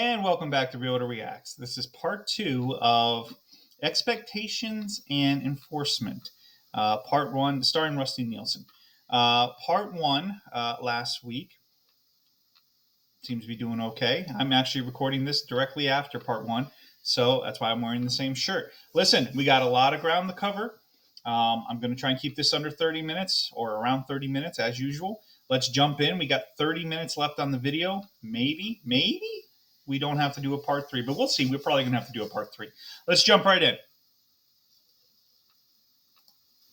And welcome back to Realtor Reacts. This is part two of expectations and enforcement. Part one, starring Rusty Nielsen. Part one last week seems to be doing okay. I'm actually recording this directly after part one, so that's why I'm wearing the same shirt. Listen, we got a lot of ground to cover. I'm going to try and keep this under 30 minutes or around 30 minutes as usual. Let's jump in. We got 30 minutes left on the video. Maybe we don't have to do a part three, but we'll see. We're probably going to have to do a part three. Let's jump right in.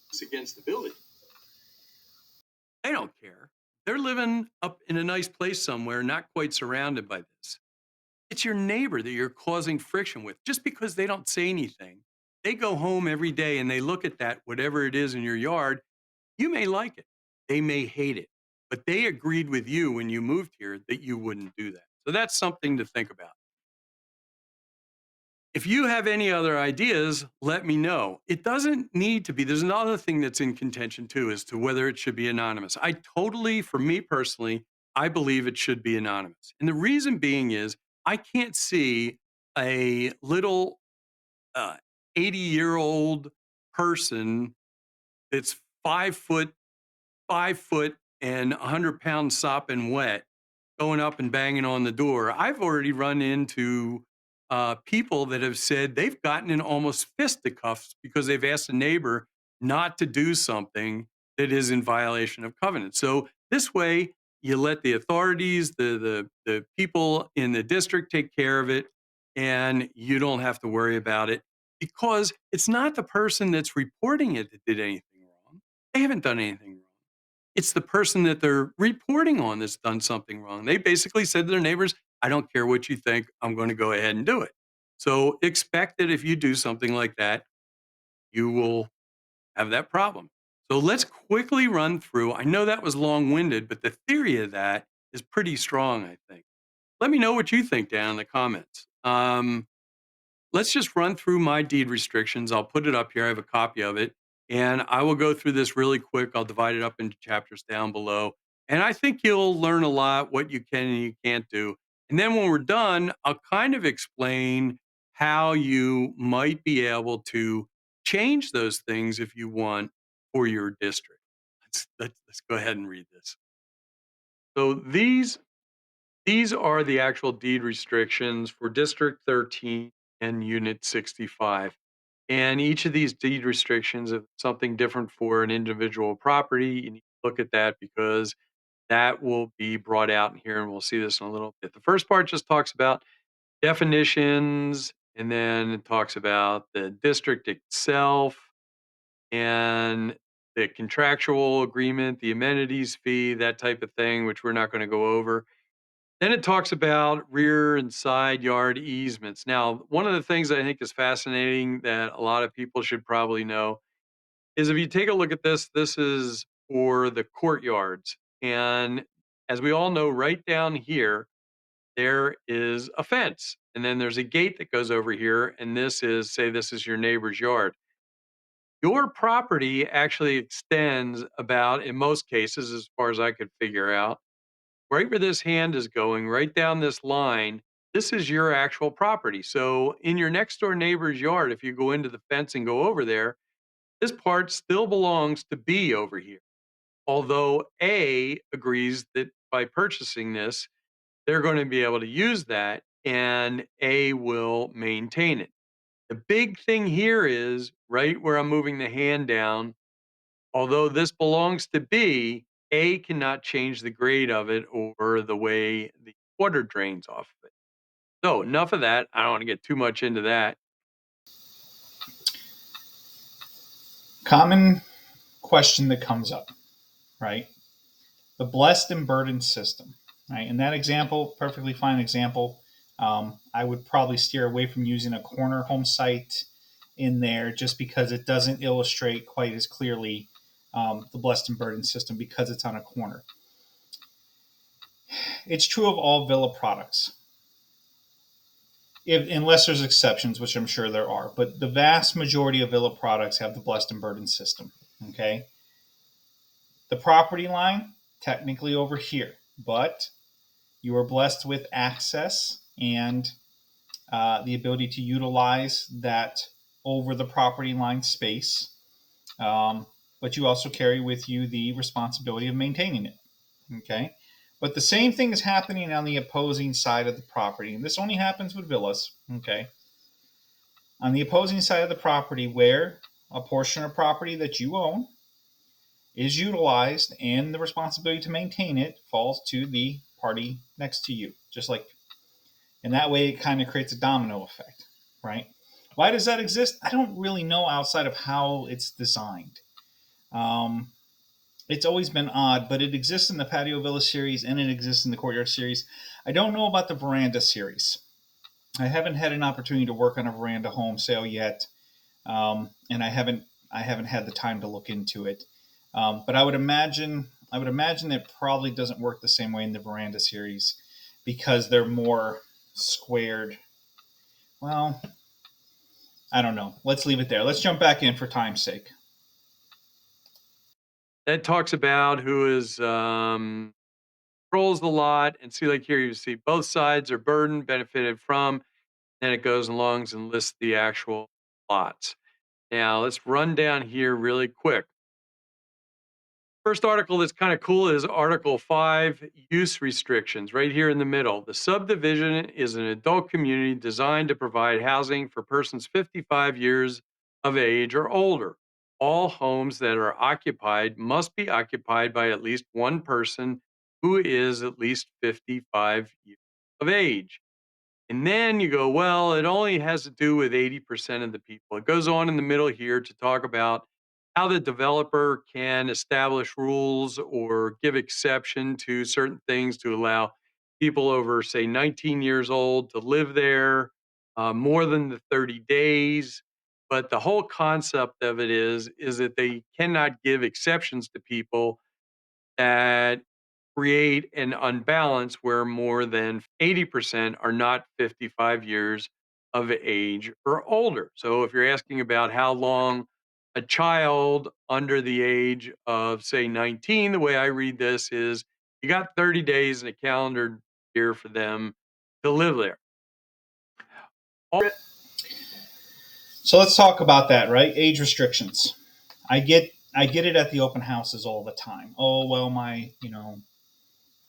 It's against the building. They don't care. They're living up in a nice place somewhere, not quite surrounded by this. It's your neighbor that you're causing friction with. Just because they don't say anything, they go home every day and they look at that, whatever it is in your yard. You may like it. They may hate it. But they agreed with you when you moved here that you wouldn't do that. So that's something to think about. If you have any other ideas, let me know. It doesn't need to be. There's another thing that's in contention too as to whether it should be anonymous. For me personally, I believe it should be anonymous. And the reason being is I can't see a little 80-year-old person that's 5 foot and 100 pounds sopping wet going up and banging on the door. I've already run into people that have said they've gotten in almost fisticuffs because they've asked a neighbor not to do something that is in violation of covenant. So this way, you let the authorities, the people in the district take care of it, and you don't have to worry about it because it's not the person that's reporting it that did anything wrong. They haven't done anything wrong. It's the person that they're reporting on that's done something wrong. They basically said to their neighbors, I don't care what you think, I'm going to go ahead and do it. So expect that if you do something like that, you will have that problem. So let's quickly run through. I know that was long winded, but the theory of that is pretty strong, I think. Let me know what you think down in the comments. Let's just run through my deed restrictions. I'll put it up here. I have a copy of it. And I will go through this really quick. I'll divide it up into chapters down below. And I think you'll learn a lot what you can and you can't do. And then when we're done, I'll kind of explain how you might be able to change those things if you want for your district. Let's go ahead and read this. So these are the actual deed restrictions for District 13 and Unit 65. And each of these deed restrictions is something different for an individual property. You need to look at that because that will be brought out in here, and we'll see this in a little bit. The first part just talks about definitions, and then it talks about the district itself and the contractual agreement, the amenities fee, that type of thing, which we're not going to go over. Then it talks about rear and side yard easements. Now, one of the things I think is fascinating that a lot of people should probably know is if you take a look at this, this is for the courtyards. And as we all know, right down here, there is a fence. And then there's a gate that goes over here. And this is, say, this is your neighbor's yard. Your property actually extends about, in most cases, as far as I could figure out, right where this hand is going, right down this line, this is your actual property. So in your next door neighbor's yard, if you go into the fence and go over there, this part still belongs to B over here. Although A agrees that by purchasing this, they're going to be able to use that and A will maintain it. The big thing here is right where I'm moving the hand down, although this belongs to B, A cannot change the grade of it or the way the water drains off of it. So enough of that. I don't want to get too much into that. Common question that comes up, right? The blessed and burdened system, right? In that example, perfectly fine example. I would probably steer away from using a corner home site in there just because it doesn't illustrate quite as clearly the blessed and burdened system because it's on a corner. It's true of all villa products, unless there's exceptions, which I'm sure there are. But the vast majority of villa products have the blessed and burdened system. Okay, the property line technically over here, but you are blessed with access and the ability to utilize that over the property line space. But you also carry with you the responsibility of maintaining it. Okay. But the same thing is happening on the opposing side of the property. And this only happens with villas. Okay. On the opposing side of the property, where a portion of property that you own is utilized and the responsibility to maintain it falls to the party next to you, just like, and that way it kind of creates a domino effect, right? Why does that exist? I don't really know outside of how it's designed. Um, it's always been odd, but it exists in the patio villa series and it exists in the courtyard series. I don't know about the veranda series. I haven't had an opportunity to work on a veranda home sale yet, and I haven't had the time to look into it. But I would imagine it probably doesn't work the same way in the veranda series because they're more squared. Well, I don't know. Let's leave it there. Let's jump back in for time's sake. That talks about who is controls the lot, and see, like here you see both sides are burdened, benefited from. Then it goes along and lists the actual lots. Now let's run down here really quick. First article that's kind of cool is Article 5, use restrictions, right here in the middle. The subdivision is an adult community designed to provide housing for persons 55 years of age or older. All homes that are occupied must be occupied by at least one person who is at least 55 years of age. And then you go, well, it only has to do with 80% of the people. It goes on in the middle here to talk about how the developer can establish rules or give exception to certain things to allow people over, say, 19 years old to live there more than the 30 days. But the whole concept of it is that they cannot give exceptions to people that create an unbalance where more than 80% are not 55 years of age or older. So if you're asking about how long a child under the age of, say, 19, the way I read this is you got 30 days in a calendar year for them to live there. So let's talk about that, right? Age restrictions. I get it at the open houses all the time. Oh well, my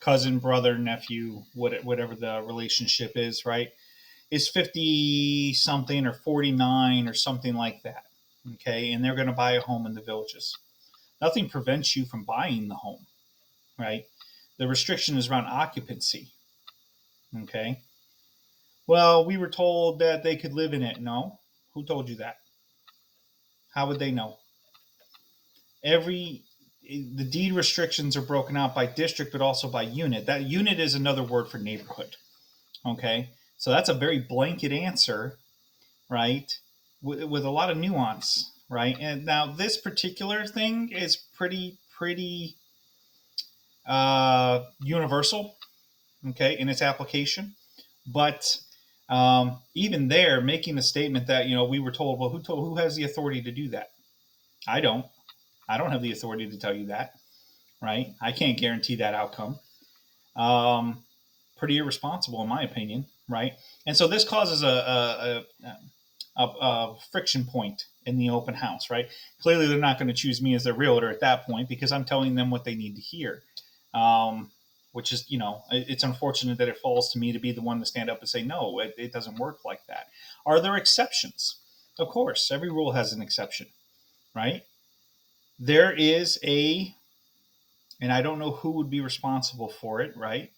cousin, brother, nephew, whatever the relationship is, right? Is 50 something or 49 or something like that. Okay, and they're going to buy a home in the villages. Nothing prevents you from buying the home, right? The restriction is around occupancy. Okay. Well, we were told that they could live in it. No. Who told you that? How would they know? Every The deed restrictions are broken out by district, but also by unit. That unit is another word for neighborhood. Okay. So that's a very blanket answer, right? With a lot of nuance, right? And now this particular thing is pretty universal, okay, in its application. But even there, making the statement that we were told, well, who has the authority to do that? I don't. I don't have the authority to tell you that, right? I can't guarantee that outcome. Um, Pretty irresponsible, in my opinion, right? And so this causes a friction point in the open house, right? Clearly, they're not going to choose me as their realtor at that point because I'm telling them what they need to hear. Which is, it's unfortunate that it falls to me to be the one to stand up and say, no, it doesn't work like that. Are there exceptions? Of course, every rule has an exception, right? There is and I don't know who would be responsible for it, right?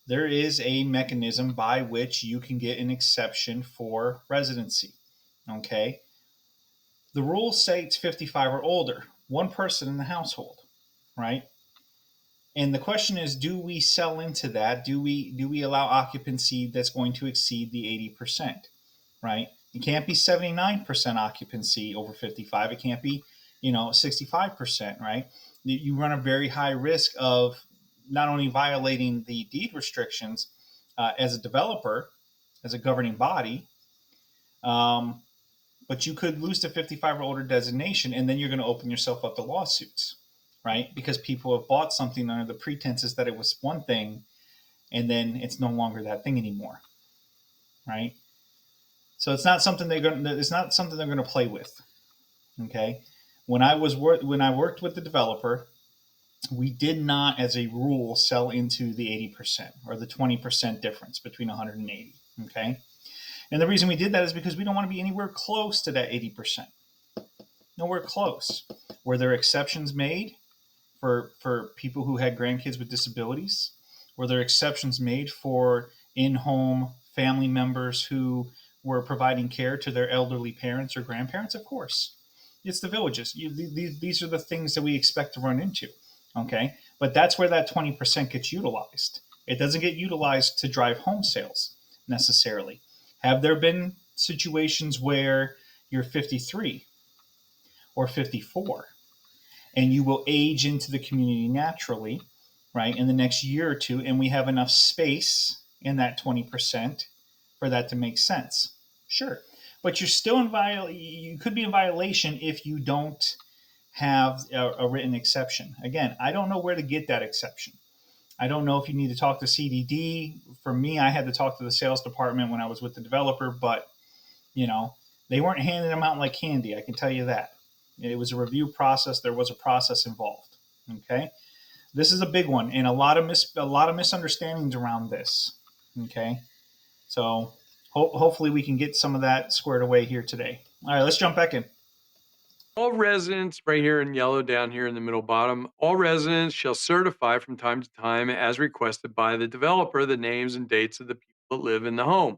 There is a mechanism by which you can get an exception for residency. Okay. The rules say it's 55 or older, one person in the household, right? And the question is, do we sell into that? Do we allow occupancy that's going to exceed the 80%, right? It can't be 79% occupancy over 55. It can't be, 65%, right? You run a very high risk of not only violating the deed restrictions as a developer, as a governing body, um, but you could lose the 55 or older designation, and then you're going to open yourself up to lawsuits, right? Because people have bought something under the pretenses that it was one thing, and then it's no longer that thing anymore. right? So it's not something they're going to play with. Okay, when I worked with the developer, we did not, as a rule, sell into the 80% or the 20% difference between 180. Okay, and the reason we did that is because we don't want to be anywhere close to that 80%. Nowhere close. Were there exceptions made for people who had grandkids with disabilities? Were there exceptions made for in-home family members who were providing care to their elderly parents or grandparents? Of course. It's the villages. These are the things that we expect to run into. Okay. But that's where that 20% gets utilized. It doesn't get utilized to drive home sales necessarily. Have there been situations where you're 53 or 54 and you will age into the community naturally, right, in the next year or two, and we have enough space in that 20% for that to make sense? Sure. But you're still in you could be in violation if you don't have a written exception. Again, I don't know where to get that exception. I don't know if you need to talk to CDD. For me, I had to talk to the sales department when I was with the developer, but you know, they weren't handing them out like candy. I can tell you that. It was a review process. There was a process involved. Okay, this is a big one, and a lot of misunderstandings around this. Okay, so hopefully we can get some of that squared away here today. All right, let's jump back in. All residents, right here in yellow down here in the middle bottom, all residents shall certify from time to time as requested by the developer the names and dates of the people that live in the home.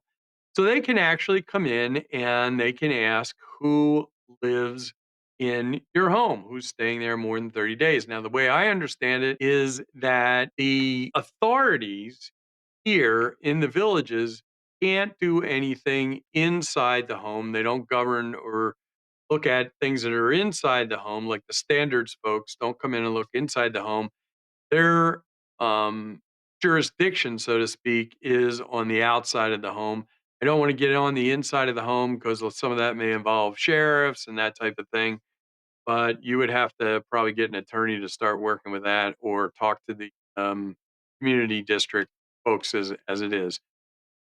So they can actually come in and they can ask who lives in your home, who's staying there more than 30 days. Now, the way I understand it is that the authorities here in the villages can't do anything inside the home. They don't govern or look at things that are inside the home, like the standards folks don't come in and look inside the home. Their jurisdiction, so to speak, is on the outside of the home. I don't want to get on the inside of the home because some of that may involve sheriffs and that type of thing. But you would have to probably get an attorney to start working with that, or talk to the community district folks as it is.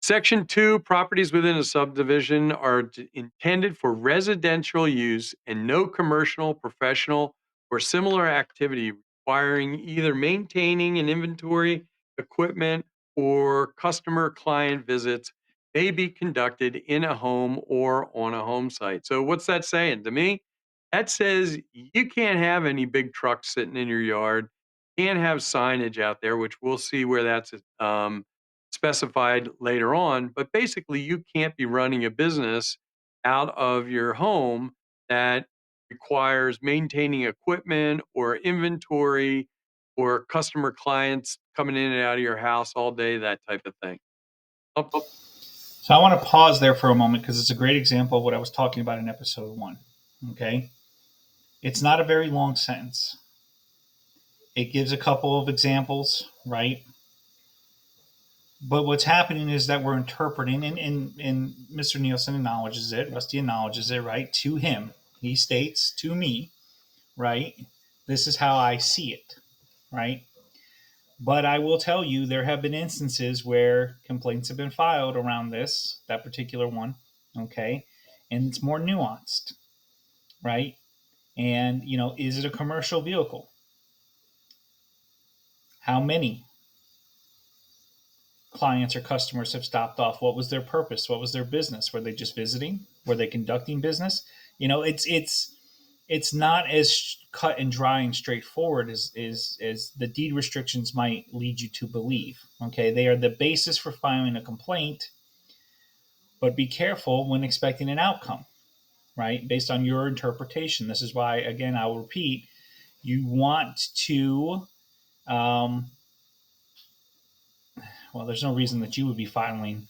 Section 2, properties within a subdivision are intended for residential use and no commercial, professional, or similar activity requiring either maintaining an inventory, equipment, or customer client visits may be conducted in a home or on a home site. So, what's that saying to me? That says you can't have any big trucks sitting in your yard, can't have signage out there, which we'll see where that's specified later on. But basically, you can't be running a business out of your home that requires maintaining equipment or inventory or customer clients coming in and out of your house all day, that type of thing. Oh, So I want to pause there for a moment because it's a great example of what I was talking about in episode 1. Okay, it's not a very long sentence. It gives a couple of examples, right? But what's happening is that we're interpreting, and Mr. Nielsen acknowledges it, Rusty acknowledges it, right? To him, he states to me, right? This is how I see it, right? But I will tell you, there have been instances where complaints have been filed around that particular one, okay? And it's more nuanced, right? And, is it a commercial vehicle? How many clients or customers have stopped off? What was their purpose? What was their business? Were they just visiting? Were they conducting business? It's not as cut and dry and straightforward as the deed restrictions might lead you to believe. Okay, they are the basis for filing a complaint, but be careful when expecting an outcome, right? Based on your interpretation. This is why, again, I will repeat, you want to well, there's no reason that you would be filing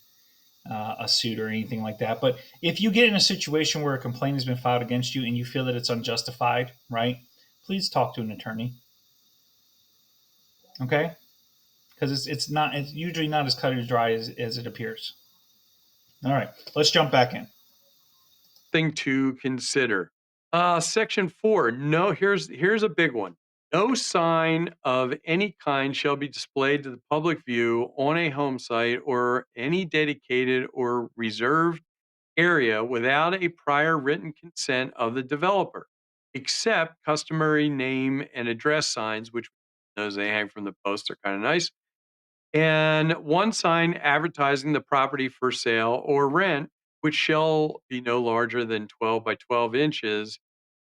a suit or anything like that. But if you get in a situation where a complaint has been filed against you and you feel that it's unjustified, right? Please talk to an attorney. Okay, because it's usually not as cut and dry as it appears. All right, let's jump back in. thing to consider. Section 4. No, here's a big one. No sign of any kind shall be displayed to the public view on a home site or any dedicated or reserved area without a prior written consent of the developer, except customary name and address signs, which those they hang from the posts are kind of nice, and one sign advertising the property for sale or rent, which shall be no larger than 12 by 12 inches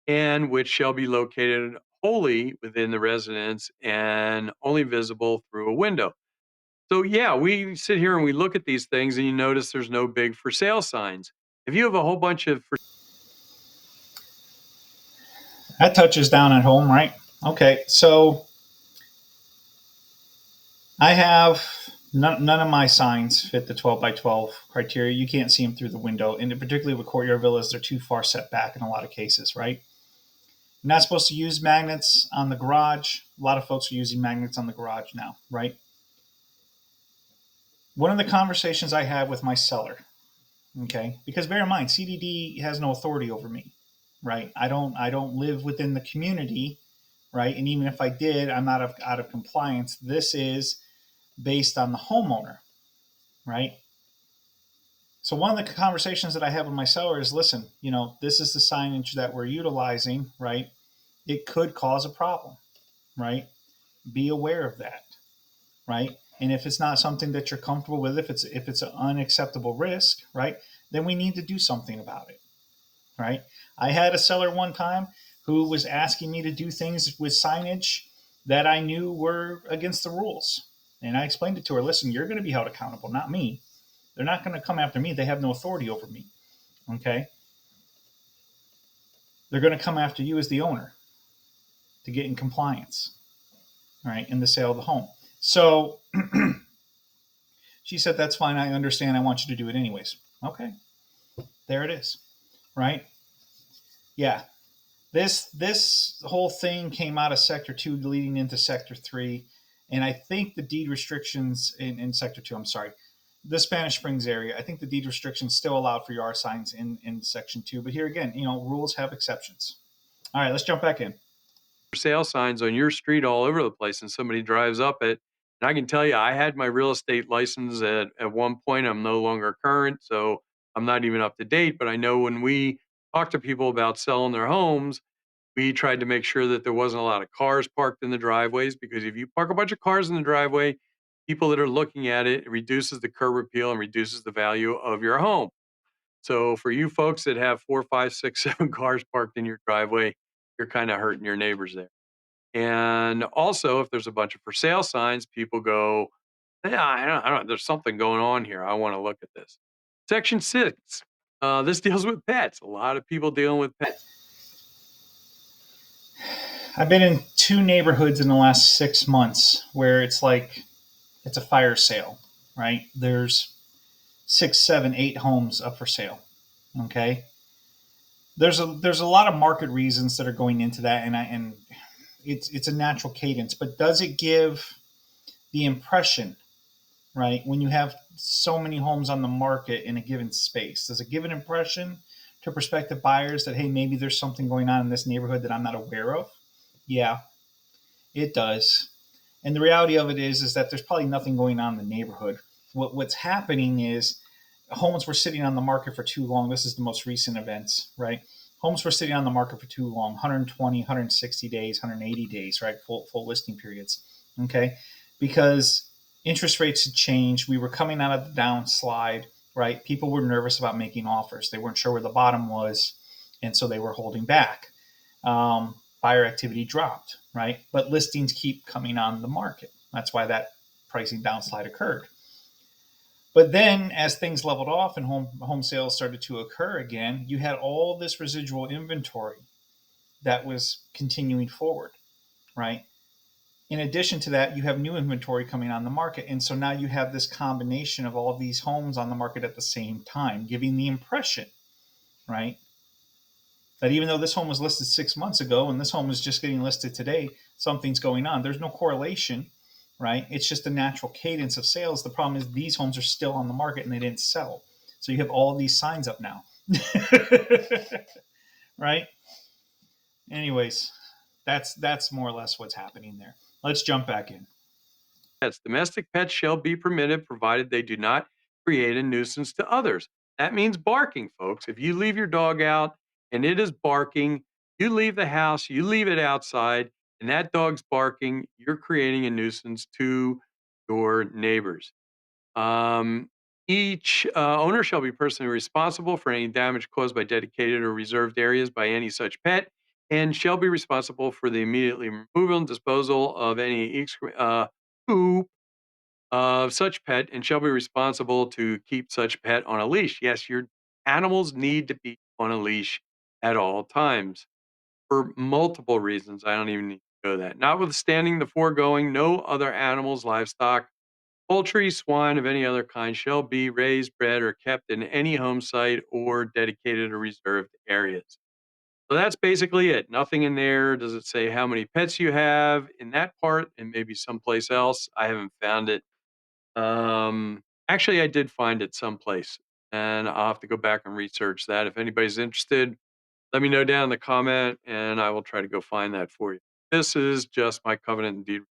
and which shall be located wholly within the residence and only visible through a window. So, yeah, we sit here and we look at these things and you notice there's no big for sale signs. If you have a whole bunch of for That touches down at home, right? Okay, so I have none of my signs fit the 12 by 12 criteria. You can't see them through the window, and particularly with courtyard villas, they're too far set back in a lot of cases, right? You're not supposed to use magnets on the garage. A lot of folks are using magnets on the garage now, right? One of the conversations I had with my seller, okay, because bear in mind, CDD has no authority over me, right? I don't live within the community, right? And even if I did, I'm not out of compliance. This is based on the homeowner, right? So one of the conversations that I have with my seller is, listen, this is the signage that we're utilizing, right? It could cause a problem, right? Be aware of that, right? And if it's not something that you're comfortable with, if it's an unacceptable risk, right, then we need to do something about it, right? I had a seller one time who was asking me to do things with signage that I knew were against the rules. And I explained it to her, listen, you're going to be held accountable, not me. They're not going to come after me. They have no authority over me. Okay. They're going to come after you as the owner to get in compliance, right, in the sale of the home. So she said, that's fine. I understand. I want you to do it anyways. Okay. There it is. Right. Yeah. This whole thing came out of Sector 2 leading into Sector 3. And I think the deed restrictions in Sector 2, I'm sorry, the Spanish Springs area, I think the deed restrictions still allowed for yard signs in Section 2. But here again, rules have exceptions. All right, let's jump back in. sale signs on your street all over the place and somebody drives up it. And I can tell you, I had my real estate license at one point. I'm no longer current, so I'm not even up to date. But I know when we talk to people about selling their homes, we tried to make sure that there wasn't a lot of cars parked in the driveways, because if you park a bunch of cars in the driveway, people that are looking at it, it reduces the curb appeal and reduces the value of your home. So for you folks that have 4, 5, 6, 7 cars parked in your driveway, you're kind of hurting your neighbors there. And also, if there's a bunch of for sale signs, people go, yeah, I don't, there's something going on here. I want to look at this. Section 6. This deals with pets. A lot of people dealing with pets. I've been in two neighborhoods in the last 6 months where it's a fire sale, right? There's 6, 7, 8 homes up for sale. Okay. There's a lot of market reasons that are going into that, and it's a natural cadence. But does it give the impression, right, when you have so many homes on the market in a given space? Does it give an impression to prospective buyers that, hey, maybe there's something going on in this neighborhood that I'm not aware of? Yeah, it does. And the reality of it is that there's probably nothing going on in the neighborhood. What's happening is homes were sitting on the market for too long. This is the most recent events, right? Homes were sitting on the market for too long, 120, 160 days, 180 days, right? Full listing periods. Okay. Because interest rates had changed. We were coming out of the downslide, right? People were nervous about making offers. They weren't sure where the bottom was. And so they were holding back. Buyer activity dropped, right? But listings keep coming on the market. That's why that pricing downslide occurred. But then, as things leveled off and home sales started to occur again, you had all this residual inventory that was continuing forward, right? In addition to that, you have new inventory coming on the market. And so now you have this combination of all of these homes on the market at the same time, giving the impression, right, that even though this home was listed 6 months ago and this home is just getting listed today, something's going on. There's no correlation, right? It's just a natural cadence of sales. The problem is these homes are still on the market and they didn't sell. So you have all these signs up now, right? Anyways, That's more or less what's happening there. Let's jump back in. Pets. Domestic pets shall be permitted provided they do not create a nuisance to others. That means barking, folks. If you leave your dog out and it is barking, you leave the house, you leave it outside, and that dog's barking, you're creating a nuisance to your neighbors. Um, each owner shall be personally responsible for any damage caused by dedicated or reserved areas by any such pet, and shall be responsible for the immediately removal and disposal of any poop of such pet, and shall be responsible to keep such pet on a leash. Yes, your animals need to be on a leash at all times for multiple reasons. I don't even need to go that. Notwithstanding the foregoing, no other animals, livestock, poultry, swine of any other kind shall be raised, bred, or kept in any home site or dedicated or reserved areas. So that's basically it. Nothing in there. Does it say how many pets you have in that part and maybe someplace else? I haven't found it. Actually, I did find it someplace, and I'll have to go back and research that. If anybody's interested, let me know down in the comment, and I will try to go find that for you. This is just my covenant and deed.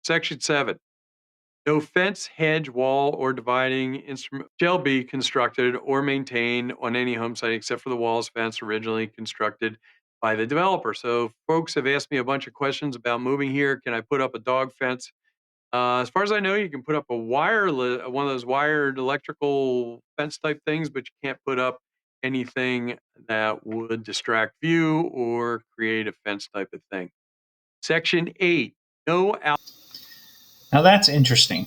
Section 7. No fence, hedge, wall, or dividing instrument shall be constructed or maintained on any home site except for the walls fence originally constructed by the developer. So, folks have asked me a bunch of questions about moving here. Can I put up a dog fence? As far as I know, you can put up a one of those wired electrical fence type things, but you can't put up anything that would distract view or create a fence type of thing. Section 8. No Now that's interesting,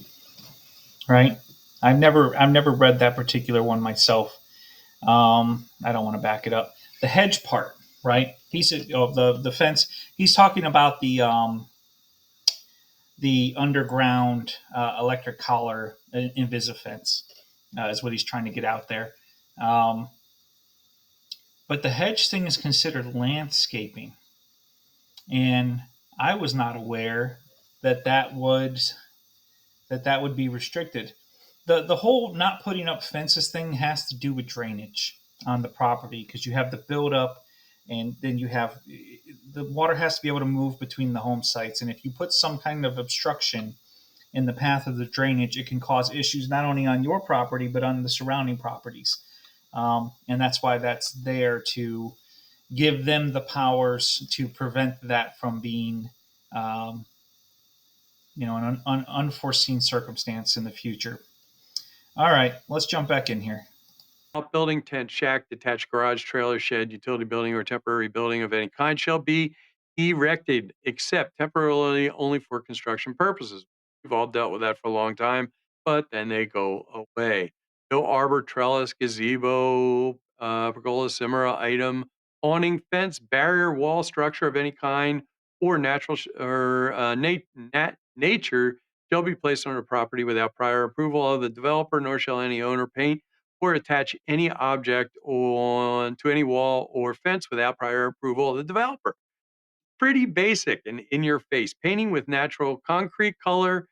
right? I've never read that particular one myself. I don't want to back it up. The hedge part, right? He said, oh, the fence. He's talking about the underground electric collar invisifence is what he's trying to get out there. Um, but the hedge thing is considered landscaping, and I was not aware that that would be restricted. The whole not putting up fences thing has to do with drainage on the property because you have the buildup, and then you have the water has to be able to move between the home sites, and if you put some kind of obstruction in the path of the drainage, it can cause issues not only on your property but on the surrounding properties. And that's why that's there to give them the powers to prevent that from being, um, an unforeseen circumstance in the future. All right, let's jump back in here. outbuilding, tent, shack, detached garage, trailer, shed, utility building, or temporary building of any kind shall be erected, except temporarily only for construction purposes. We've all dealt with that for a long time, but then they go away. No arbor, trellis, gazebo, pergola, cimera item, awning, fence, barrier, wall, structure of any kind, or natural or nature shall be placed on a property without prior approval of the developer, nor shall any owner paint or attach any object on to any wall or fence without prior approval of the developer. Pretty basic and in your face. Painting with natural concrete color,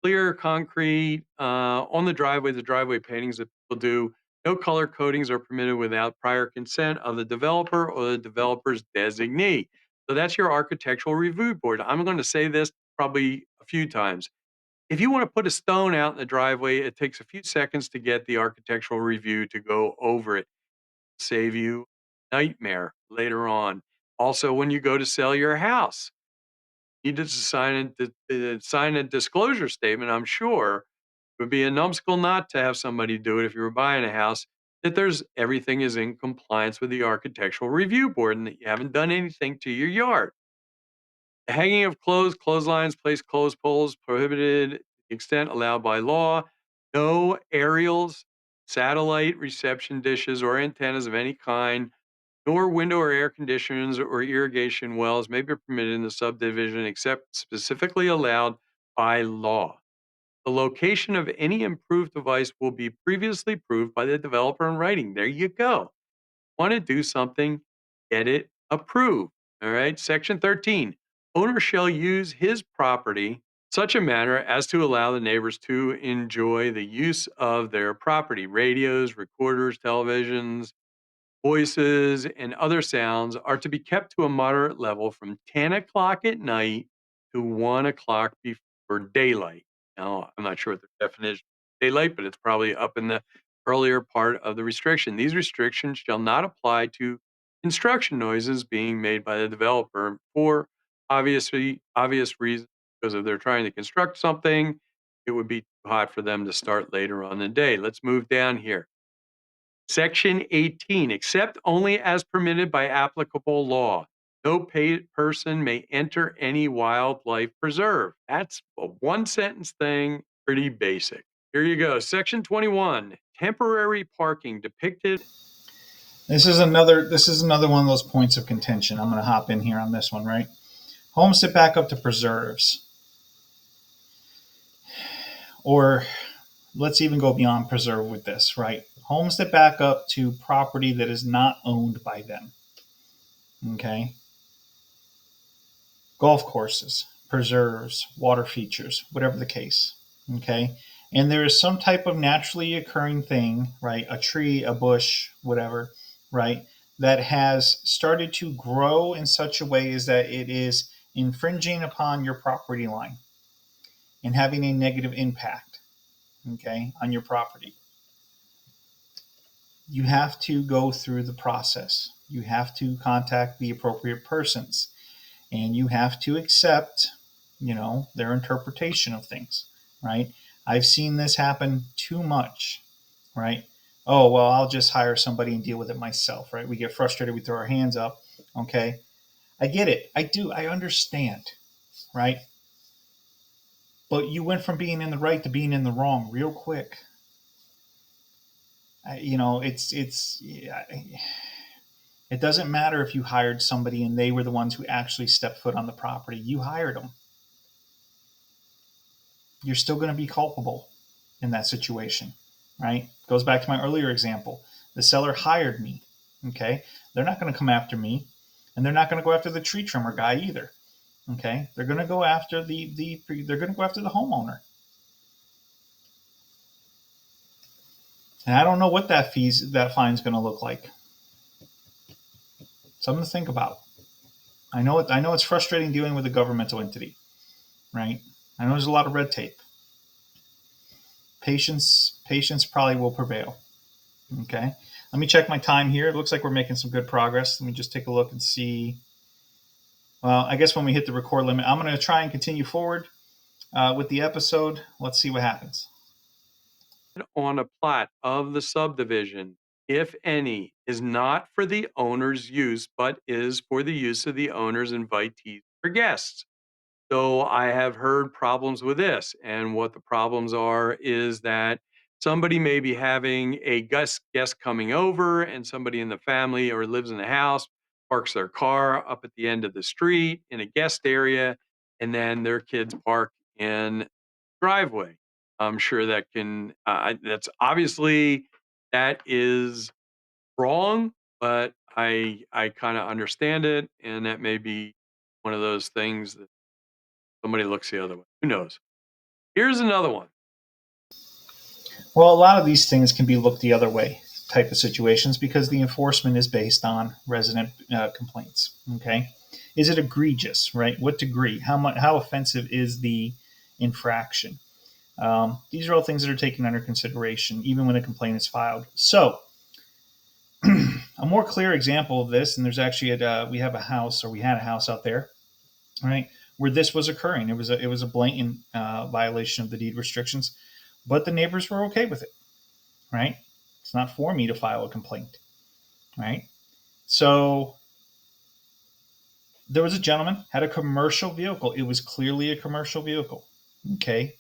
clear concrete on the driveway paintings that people do. No color coatings are permitted without prior consent of the developer or the developer's designee. So that's your architectural review board. I'm going to say this probably a few times. If you want to put a stone out in the driveway, it takes a few seconds to get the architectural review to go over it. Save you nightmare later on. Also, when you go to sell your house, you need to sign a disclosure statement. I'm sure it would be a numbskull not to have somebody do it if you were buying a house. That there's everything is in compliance with the architectural review board, and that you haven't done anything to your yard. The hanging of clothes, clotheslines, placed clothes poles prohibited to the extent allowed by law. No aerials, satellite reception dishes, or antennas of any kind, nor window or air conditioners or irrigation wells may be permitted in the subdivision except specifically allowed by law. The location of any improved device will be previously approved by the developer in writing. There you go. Want to do something, get it approved. All right. Section 13. Owner shall use his property such a manner as to allow the neighbors to enjoy the use of their property, radios, recorders, televisions, voices, and other sounds are to be kept to a moderate level from 10 o'clock at night to 1 o'clock before daylight. Now, I'm not sure what the definition of daylight, but it's probably up in the earlier part of the restriction. These restrictions shall not apply to construction noises being made by the developer for obvious reasons, because if they're trying to construct something, it would be too hot for them to start later on in the day. Let's move down here. Section 18, except only as permitted by applicable law. No paid person may enter any wildlife preserve. That's a one sentence thing, pretty basic. Here you go. Section 21, temporary parking depicted. This is another one of those points of contention. I'm going to hop in here on this one, right? Homes that back up to preserves, or let's even go beyond preserve with this, right? Homes that back up to property that is not owned by them. Okay. Golf courses, preserves, water features, whatever the case. Okay. And there is some type of naturally occurring thing, right? A tree, a bush, whatever, right? That has started to grow in such a way as that it is infringing upon your property line and having a negative impact, okay, on your property. You have to go through the process. You have to contact the appropriate persons and you have to accept, their interpretation of things, right? I've seen this happen too much, right? Oh, well, I'll just hire somebody and deal with it myself, right? We get frustrated, we throw our hands up. Okay. I get it. I do. I understand, right? But you went from being in the right to being in the wrong real quick. Yeah, it doesn't matter if you hired somebody and they were the ones who actually stepped foot on the property. You hired them. You're still going to be culpable in that situation, right? Goes back to my earlier example. The seller hired me. Okay. They're not going to come after me and they're not going to go after the tree trimmer guy either. Okay. They're going to go after they're going to go after the homeowner. And I don't know what that fine's going to look like. Something to think about. I know it's frustrating dealing with a governmental entity, right? I know there's a lot of red tape. Patience probably will prevail. Okay. Let me check my time here. It looks like we're making some good progress. Let me just take a look and see. Well, I guess when we hit the record limit, I'm going to try and continue forward with the episode. Let's see what happens. On a plat of the subdivision, if any, is not for the owner's use, but is for the use of the owner's invitees or guests. So I have heard problems with this. And what the problems are is that somebody may be having a guest coming over, and somebody in the family or lives in the house parks their car up at the end of the street in a guest area, and then their kids park in driveway. I'm sure that that's obviously that is wrong, but I kind of understand it, and that may be one of those things that somebody looks the other way. Who knows? Here's another one. Well, a lot of these things can be looked the other way type of situations because the enforcement is based on resident complaints. Okay. Is it egregious, right? What degree? How offensive is the infraction? These are all things that are taken under consideration, even when a complaint is filed. So, a more clear example of this, and there's actually we had a house out there, right, where this was occurring. It was a blatant violation of the deed restrictions, but the neighbors were okay with it, right? It's not for me to file a complaint, right? So there was a gentleman had a commercial vehicle. It was clearly a commercial vehicle. Okay,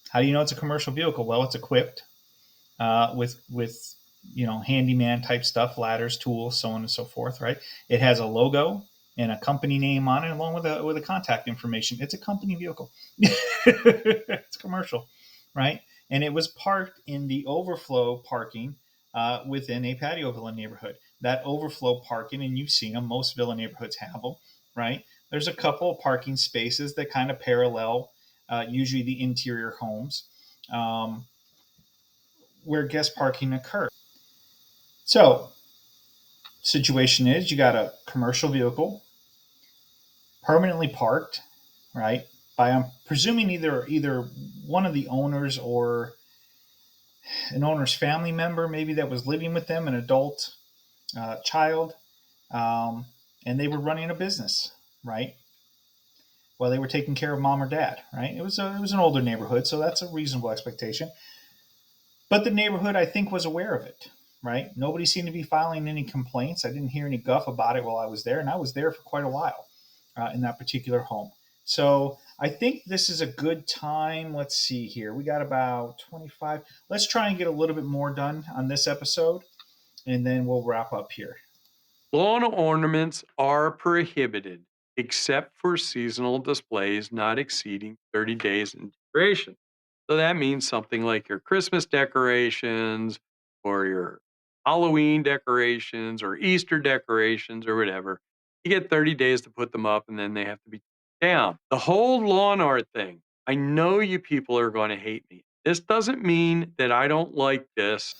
how do you know it's a commercial vehicle? Well, it's equipped with handyman type stuff, ladders, tools, so on and so forth. Right? It has a logo and a company name on it, along with a contact information. It's a company vehicle. It's commercial, right? And it was parked in the overflow parking within a patio villa neighborhood. That overflow parking, and you've seen them. Most villa neighborhoods have them, right? There's a couple of parking spaces that kind of parallel, usually the interior homes. Where guest parking occurs. So situation is you got a commercial vehicle permanently parked, right? By I'm presuming either one of the owners or an owner's family member, maybe that was living with them, an adult child, um, and they were running a business, right? While they were taking care of mom or dad, right? It was an older neighborhood, so that's a reasonable expectation. But the neighborhood, I think, was aware of it, right? Nobody seemed to be filing any complaints. I didn't hear any guff about it while I was there, and I was there for quite a while in that particular home. So I think this is a good time. Let's see here. We got about 25. Let's try and get a little bit more done on this episode, and then we'll wrap up here. Lawn ornaments are prohibited except for seasonal displays not exceeding 30 days in duration. So that means something like your Christmas decorations or your Halloween decorations or Easter decorations or whatever. You get 30 days to put them up and then they have to be taken down. The whole lawn art thing, I know you people are going to hate me. This doesn't mean that I don't like this.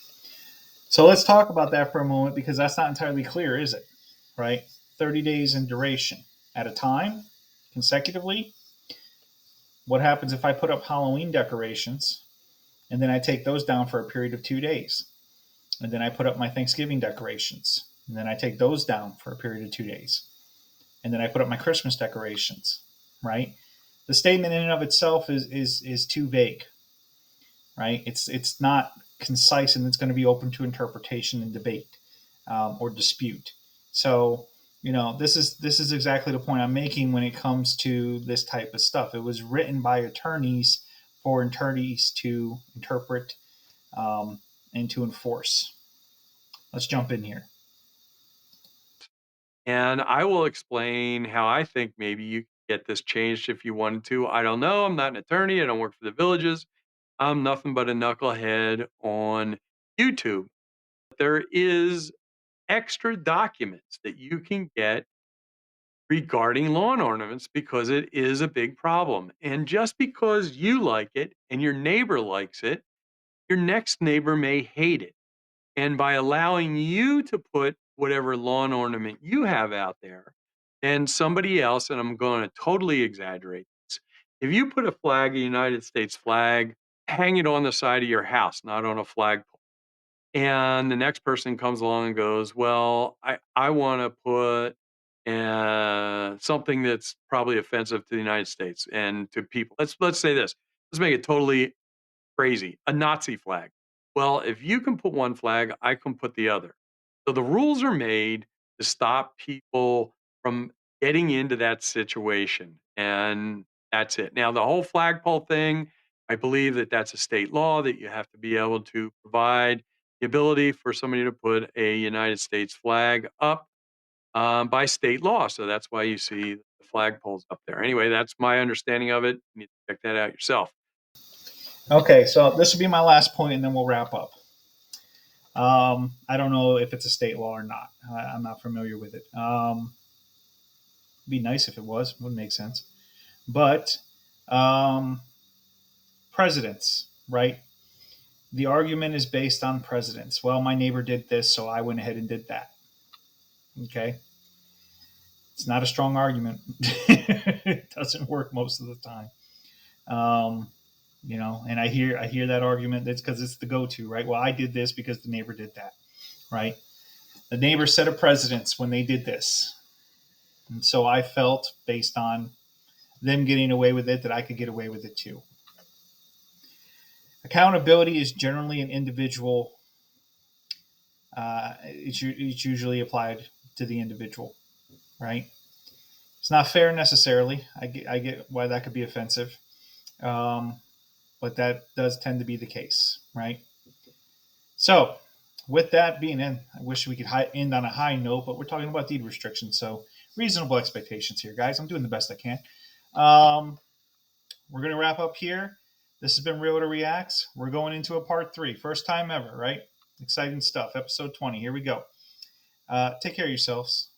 So let's talk about that for a moment because that's not entirely clear, is it? Right? 30 days in duration at a time, consecutively. What happens if I put up Halloween decorations and then I take those down for a period of 2 days? And then I put up my Thanksgiving decorations and then I take those down for a period of 2 days. And then I put up my Christmas decorations, right? The statement in and of itself is too vague, right? It's not concise and it's going to be open to interpretation and debate or dispute. So this is exactly the point I'm making when it comes to this type of stuff. It was written by attorneys for attorneys to interpret and to enforce. Let's jump in here. And I will explain how I think maybe you could get this changed if you wanted to. I don't know. I'm not an attorney. I don't work for the villages. I'm nothing but a knucklehead on YouTube. There is extra documents that you can get regarding lawn ornaments because it is a big problem. And just because you like it and your neighbor likes it, your next neighbor may hate it. And by allowing you to put whatever lawn ornament you have out there, then somebody else, and I'm going to totally exaggerate this, if you put a flag, a United States flag, hang it on the side of your house, not on a flagpole. And the next person comes along and goes, well, I want to put something that's probably offensive to the United States and to people. Let's say this. Let's make it totally crazy. A Nazi flag. Well, if you can put one flag, I can put the other. So the rules are made to stop people from getting into that situation. And that's it. Now, the whole flagpole thing, I believe that that's a state law that you have to be able to provide the ability for somebody to put a United States flag up by state law. So that's why you see the flagpoles up there. Anyway, that's my understanding of it. You need to check that out yourself. Okay, so this will be my last point, and then we'll wrap up. I don't know if it's a state law or not. I'm not familiar with it. It'd be nice if it was. Would make sense. But um, presidents, right? The argument is based on presidents. Well, my neighbor did this, so I went ahead and did that. Okay, it's not a strong argument. It doesn't work most of the time. Um, and I hear that argument. That's because it's the go-to, right? Well, I did this because the neighbor did that, right? The neighbor set a precedence when they did this, and so I felt based on them getting away with it that I could get away with it too. Accountability is generally an individual. It's usually applied to the individual, right? It's not fair necessarily. I get why that could be offensive, um, but that does tend to be the case, right? So, with that being in, I wish we could end on a high note, but we're talking about deed restrictions, so reasonable expectations here, guys. I'm doing the best I can. Um, we're going to wrap up here. This has been Realtor Reacts. We're going into a part 3, first time ever, right? Exciting stuff. Episode 20. Here we go. Take care of yourselves.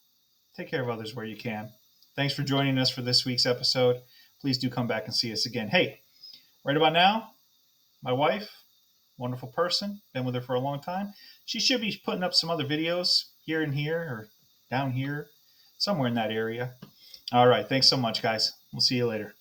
Take care of others where you can. Thanks for joining us for this week's episode. Please do come back and see us again. Hey, right about now, my wife wonderful person. Been with her for a long time. She should be putting up some other videos here and here or down here, somewhere in that area. All right. Thanks so much, guys. We'll see you later.